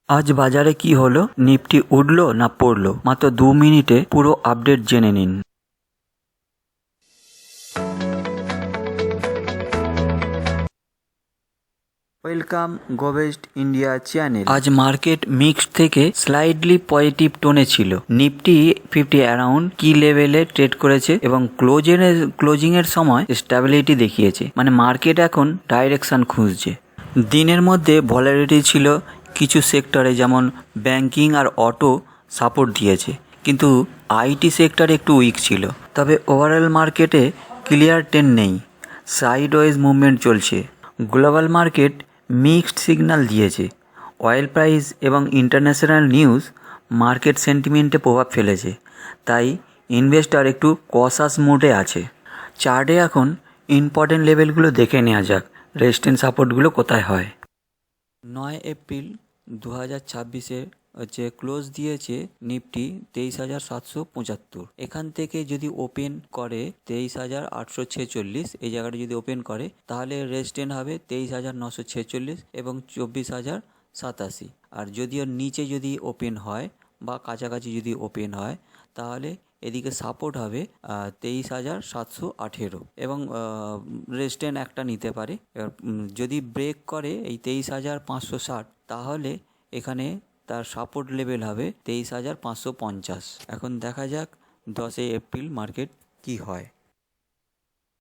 আজ বাজারে কি হলো, নিফটি উঠলো না পড়লো, মাত্র 2 মিনিটে পুরো আপডেট জেনে নিন। Welcome Govest India channel. আজ মার্কেট মিক্সড থেকে স্লাইডলি পজিটিভ টোনে ছিল। নিফটি 50 অ্যারাউন্ড কি লেভেলে ট্রেড করেছে এবং ক্লোজিং এর সময় স্টেবিলিটি দেখিয়েছে, মানে মার্কেট এখন ডাইরেকশন খুঁজছে। দিনের মধ্যে ভলাটিলিটি ছিল, কিছু সেক্টরে যেমন ব্যাংকিং আর অটো সাপোর্ট দিয়েছে, কিন্তু আইটি সেক্টর একটু উইক ছিল। তবে ওভারঅল মার্কেটে ক্লিয়ার ট্রেন্ড নেই, সাইডওয়েজ মুভমেন্ট চলছে। গ্লোবাল মার্কেট মিক্সড সিগন্যাল দিয়েছে। অয়েল প্রাইস এবং ইন্টারন্যাশনাল নিউজ মার্কেট সেন্টিমেন্টে প্রভাব ফেলেছে, তাই ইনভেস্টর একটু কশাস মোডে আছে। চার্টে এখন ইম্পর্টেন্ট লেভেলগুলো দেখে নেওয়া যাক, রেজিস্ট্যান্স সাপোর্টগুলো কোথায় হয়। 9 এপ্রিল 2026-এ ক্লোজ দিয়েছে নিফটি 23,775। এখান থেকে যদি ওপেন করে 23,846, এই জায়গাটা যদি ওপেন করে তাহলে রেজিস্ট্যান্স হবে 23,946 এবং 24,087। আর যদি ওর নিচে যদি ওপেন হয় বা কাছাকাছি যদি ওপেন হয় তাহলে এদিকে সাপোর্ট হবে 23,718 এবং রেজিস্ট্যান্স একটা নিতে পারে। এবার যদি ব্রেক করে এই 23,560 তাহলে এখানে তার সাপোর্ট লেভেল হবে 23,550। এখন দেখা যাক 10 এপ্রিল মার্কেট কি হয়।